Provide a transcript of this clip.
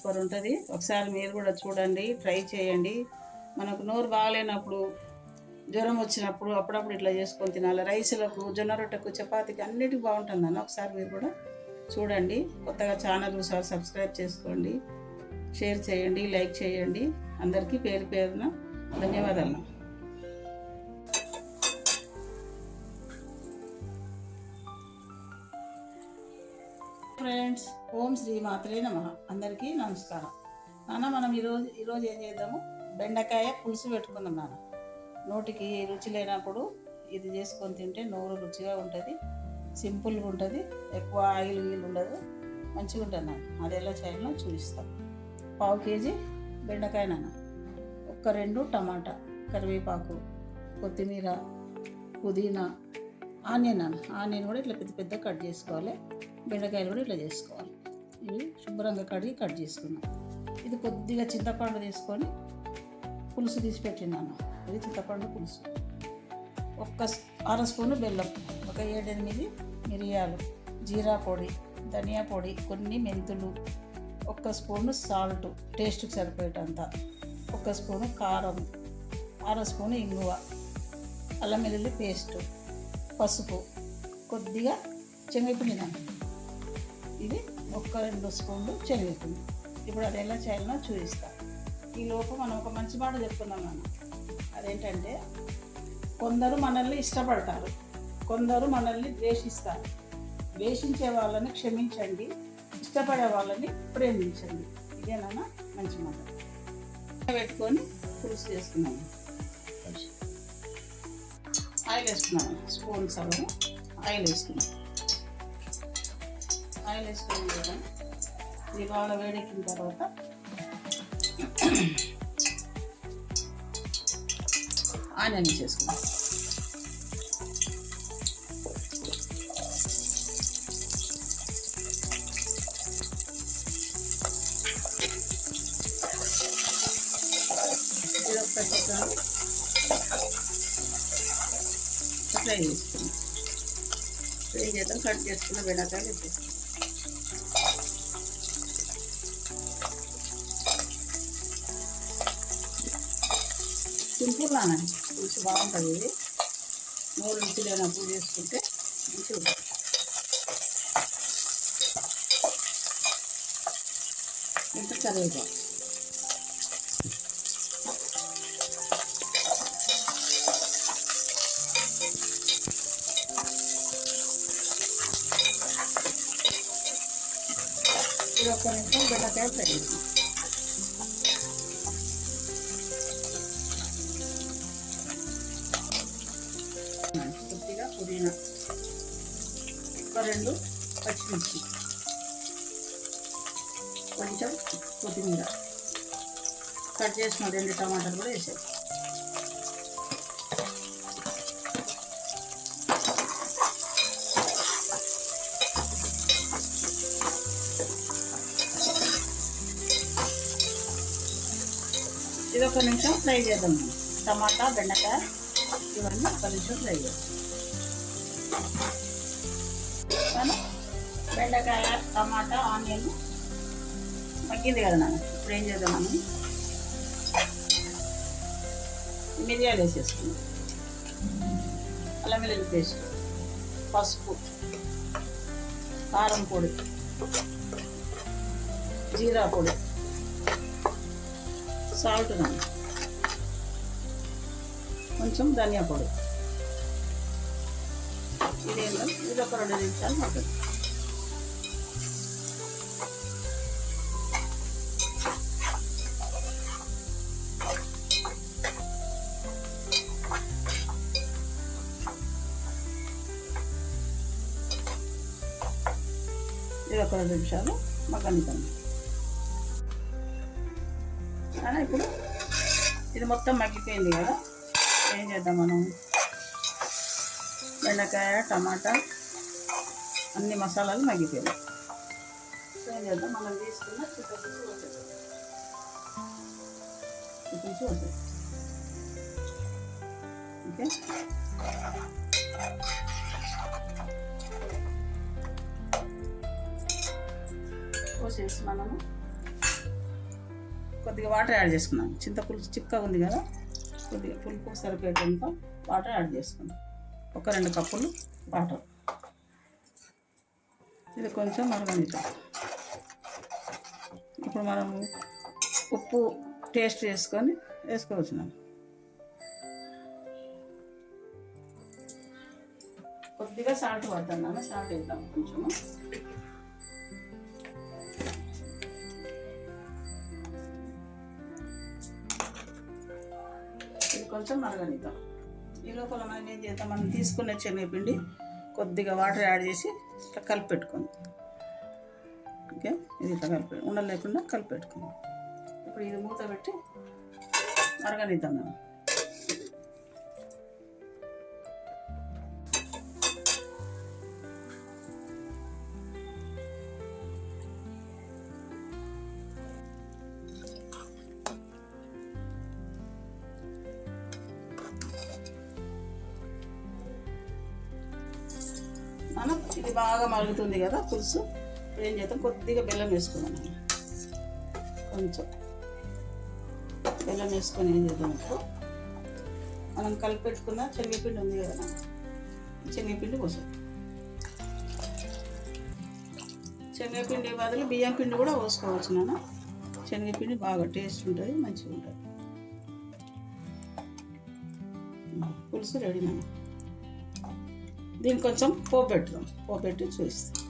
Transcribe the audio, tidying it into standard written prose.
Super ఉంటుంది. ఒకసారి మీరు కూడా చూడండి, ట్రై చేయండి. మనకు నోరు బాగాలేనప్పుడు, జ్వరం వచ్చినప్పుడు అప్పుడప్పుడు ఇట్లా చేసుకొని తినాలి. రైసులకు, జొన్న రొట్టెకు, చపాతీకి అన్నిటికీ బాగుంటుందన్న. ఒకసారి మీరు కూడా చూడండి. కొత్తగా ఛానల్ చూసారు, సబ్స్క్రైబ్ చేసుకోండి, షేర్ చేయండి, లైక్ చేయండి. అందరికీ పేరు పేరున ధన్యవాదాలు. ఫ్రెండ్స్, ఓం శ్రీ మాత్రే నమః. అందరికీ నమస్కారం. నాన్న, మనం ఈరోజు ఏం చేద్దాము, బెండకాయ పులుసు పెట్టుకుందాం నాన్న. నోటికి రుచి లేనప్పుడు ఇది చేసుకొని తింటే నోరు రుచిగా ఉంటుంది, సింపుల్గా ఉంటుంది, ఎక్కువ ఆయిల్ ఉండదు, మంచిగా ఉంటుంది నాన్న. అది ఎలా చేయాలో చూపిస్తాం. 1/2 కేజీ బెండకాయ నాన్న, 2 టమాటా, కరివేపాకు, కొత్తిమీర, పుదీనా, ఆనియన్ నాన్న. ఆనియన్ కూడా ఇట్లా పెద్ద పెద్ద కట్ చేసుకోవాలి. బెండకాయలు కూడా ఇట్లా చేసుకోవాలి. ఇవి శుభ్రంగా కడిగి కట్ చేసుకున్నాం. ఇది కొద్దిగా చింతపండు తీసుకొని పులుసు తీసి పెట్టినాను. ఇది చింతపండు పులుసు. 1/2 స్పూను బెల్లం, 7-8 మిరియాలు, జీరా పొడి, ధనియా పొడి, కొన్ని మెంతులు, 1 స్పూను సాల్ట్ టేస్ట్కి సరిపోయేటంత, 1 స్పూను కారం, 1/2 స్పూను ఇంగువ, అల్లం వెల్లుల్లి పేస్టు, పసుపు, కొద్దిగా శనగపిండి. ఇది 1-2 స్పూన్లు శనగపిండి. ఇప్పుడు అది ఎలా చేయాలనో చూపిస్తాను. ఈ లోపు మనం ఒక మంచి మాట చెప్పుకుందాం మనం. అదేంటంటే, కొందరు మనల్ని ఇష్టపడతారు, కొందరు మనల్ని ద్వేషిస్తారు. ద్వేషించే వాళ్ళని క్షమించండి, ఇష్టపడే వాళ్ళని ప్రేమించండి. ఇదేనా మంచి మాట. పెట్టుకొని పులుసు చేసుకున్నాము. ఆయిల్ వేసుకున్నాము, స్పూన్ సగం ఆయిల్ వేసుకున్నాం. ఆయిల్ వేసుకున్నాం కదా, ఇది బాగా వేడెక్కిన తర్వాత ఆనియన్ చేసుకున్నాం. ఇది ఒక పచ్చగా ఫ్రై చేసుకున్నాం. ఫ్రై చేద్దాం. కట్ చేసుకున్న బెండకాయలు వేసేస్తాం. సింపుల్ నాన్న, రుచి బాగుంటుంది. ఇది నోరు రుచి లేనప్పుడు చేసుకుంటే మంచిగా ఉంటుంది. ఇంత కరివేపాకు, ఇది 1 నిమిషం బెండకాయ ఫ్రై చేస్తాం. కొద్దిగా పుదీనా, 2 పచ్చిమిర్చి, కొంచెం కొత్తిమీర, కట్ చేసిన 2 టమాటాలు కూడా వేసాం. ఇది 1 నిమిషం ఫ్రై చేద్దాం. టమాటా, బెండకాయ ఇవన్నీ 1 నిమిషం ఫ్రై చేద్దాం. బెండకాయ, టమాటా, ఆనియన్ మగ్గింది కదా నాన్న. ఇప్పుడు ఏం చేద్దాం, మనం మిరియాలు వేసేసుకున్నాం, అల్లం వెల్లుల్లి పేస్ట్, పసుపు, కారం పొడి, జీరా పొడి, సాల్ట్ నాన్న, కొంచెం ధనియా పొడి. ఇదేందో ఇది 2 నిమిషాలు మగ్గుతుంది. ఇది 2 నిమిషాలు మగ్గనిద్దాం. ఇప్పుడు ఇది మొత్తం మగ్గిపోయింది కదా, ఏం చేద్దాం మనం, బెండకాయ, టమాటా అన్ని మసాలాలు మగ్గిపోయాయి. ఏం చేద్దాం, మనం తీసుకున్న చింతపులుసు పోసేద్దాం. ఓకే, పోసేసి మనము కొద్దిగా వాటర్ యాడ్ చేసుకున్నాను. చింతపులుసు చిక్కగా ఉంది కదా, కొద్దిగా పులుపు సరిపోయేంత వాటర్ యాడ్ చేసుకున్నాం. ఒక 2 కప్పులు వాటర్. ఇది కొంచెం మరగనిద్దాం. ఇప్పుడు మనము ఉప్పు టేస్ట్ చేసుకొని వేసుకోవచ్చున్నాం. కొద్దిగా సాల్ట్ పడుతున్నాను, సాల్ట్ వేద్దాం కొంచెము. ఇది కొంచెం మరగనిద్దాం. ఈ లోపల మనం ఏం చేద్దాం, మనం తీసుకున్న శనగపిండి కొద్దిగా వాటర్ యాడ్ చేసి ఇట్లా కలిపి పెట్టుకుందాం. ఓకే, ఇది ఇట్లా కలిపి ఉండలు లేకుండా కలిపి పెట్టుకుందాం. ఇప్పుడు ఇది మూత పెట్టి మరగనిద్దాం మనం. ఇది బాగా మరుగుతుంది కదా పులుసు. ఇప్పుడు ఏం చేద్దాం, కొద్దిగా బెల్లం వేసుకున్నాం. కొంచెం బెల్లం వేసుకొని ఏం చేద్దాం, ఇప్పుడు మనం కలిపి పెట్టుకున్న శనగపిండి ఉంది కదా, శనగపిండి పోసాం. శనగపిండి బదులు బియ్యం పిండి కూడా పోసుకోవచ్చు నాన్న. శనగపిండి బాగా టేస్ట్ ఉంటుంది, మంచిగా ఉంటుంది. పులుసు రెడీ నాన్న. దీనికి కొంచెం పోపు పెట్టుదాం, పోపు పెట్టి చూపిస్తాం.